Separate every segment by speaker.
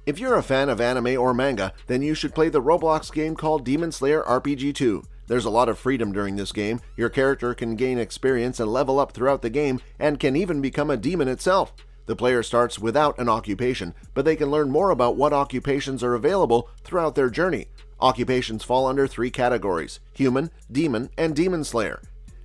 Speaker 1: If you're a fan of anime or manga, then you should play the Roblox game called Demon Slayer RPG 2. There's a lot of freedom during this game. Your character can gain experience and level up throughout the game and can even become a demon itself. The player starts without an occupation, but they can learn more about what occupations are available throughout their journey. Occupations fall under 3 categories: human, demon, and demon slayer.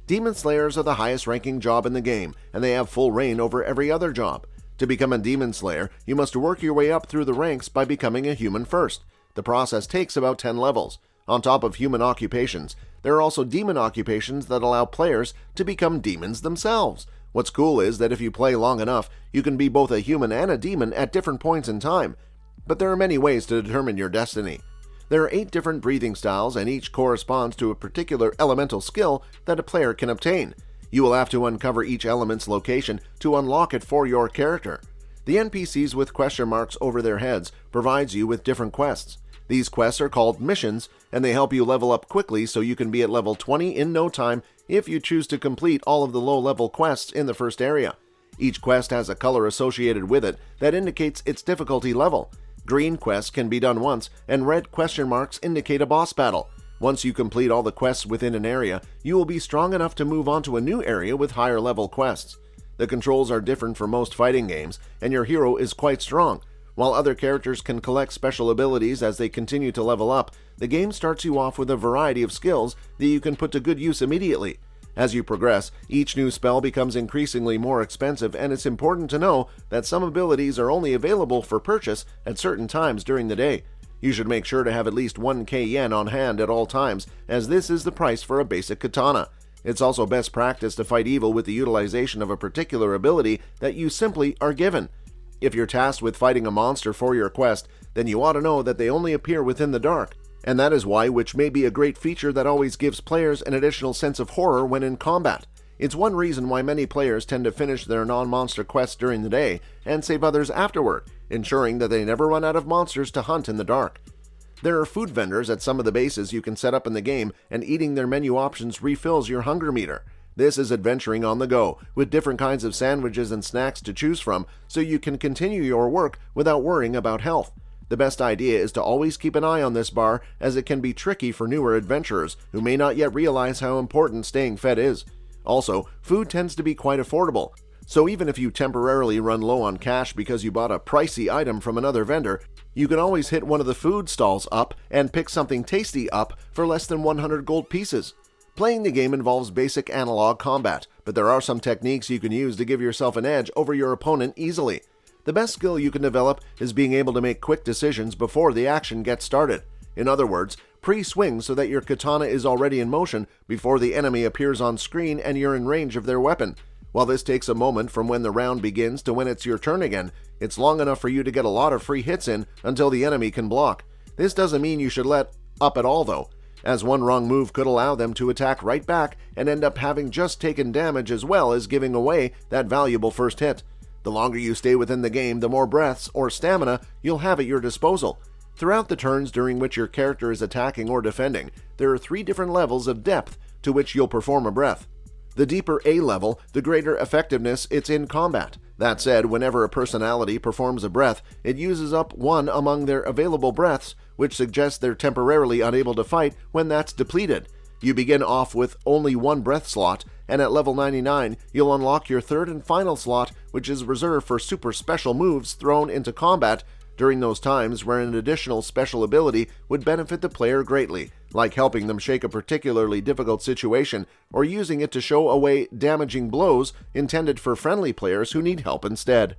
Speaker 1: Demon slayers are the highest ranking job in the game, and they have full reign over every other job. To become a demon slayer, you must work your way up through the ranks by becoming a human first. The process takes about 10 levels. On top of human occupations, there are also demon occupations that allow players to become demons themselves. What's cool is that if you play long enough, you can be both a human and a demon at different points in time. But there are many ways to determine your destiny. There are 8 different breathing styles, and each corresponds to a particular elemental skill that a player can obtain. You will have to uncover each element's location to unlock it for your character. The NPCs with question marks over their heads provides you with different quests. These quests are called missions, and they help you level up quickly so you can be at level 20 in no time if you choose to complete all of the low-level quests in the first area. Each quest has a color associated with it that indicates its difficulty level. Green quests can be done once, and red question marks indicate a boss battle. Once you complete all the quests within an area, you will be strong enough to move on to a new area with higher level quests. The controls are different for most fighting games, and your hero is quite strong. While other characters can collect special abilities as they continue to level up, the game starts you off with a variety of skills that you can put to good use immediately. As you progress, each new spell becomes increasingly more expensive, and it's important to know that some abilities are only available for purchase at certain times during the day. You should make sure to have at least 1k yen on hand at all times, as this is the price for a basic katana. It's also best practice to fight evil with the utilization of a particular ability that you simply are given. If you're tasked with fighting a monster for your quest, then you ought to know that they only appear within the dark. And that is why, which may be a great feature that always gives players an additional sense of horror when in combat. It's one reason why many players tend to finish their non-monster quests during the day and save others afterward, ensuring that they never run out of monsters to hunt in the dark. There are food vendors at some of the bases you can set up in the game, and eating their menu options refills your hunger meter. This is adventuring on the go, with different kinds of sandwiches and snacks to choose from, so you can continue your work without worrying about health. The best idea is to always keep an eye on this bar, as it can be tricky for newer adventurers who may not yet realize how important staying fed is. Also, food tends to be quite affordable, so even if you temporarily run low on cash because you bought a pricey item from another vendor, you can always hit one of the food stalls up and pick something tasty up for less than 100 gold pieces. Playing the game involves basic analog combat, but there are some techniques you can use to give yourself an edge over your opponent easily. The best skill you can develop is being able to make quick decisions before the action gets started. In other words, pre-swing so that your katana is already in motion before the enemy appears on screen and you're in range of their weapon. While this takes a moment from when the round begins to when it's your turn again, it's long enough for you to get a lot of free hits in until the enemy can block. This doesn't mean you should let up at all though, as one wrong move could allow them to attack right back and end up having just taken damage as well as giving away that valuable first hit. The longer you stay within the game, the more breaths or stamina you'll have at your disposal. Throughout the turns during which your character is attacking or defending, there are 3 different levels of depth to which you'll perform a breath. The deeper A level, the greater effectiveness it's in combat. That said, whenever a personality performs a breath, it uses up one among their available breaths, which suggests they're temporarily unable to fight when that's depleted. You begin off with only 1 breath slot, and at level 99, you'll unlock your 3rd and final slot, which is reserved for super special moves thrown into combat during those times where an additional special ability would benefit the player greatly, like helping them shake a particularly difficult situation or using it to show away damaging blows intended for friendly players who need help instead.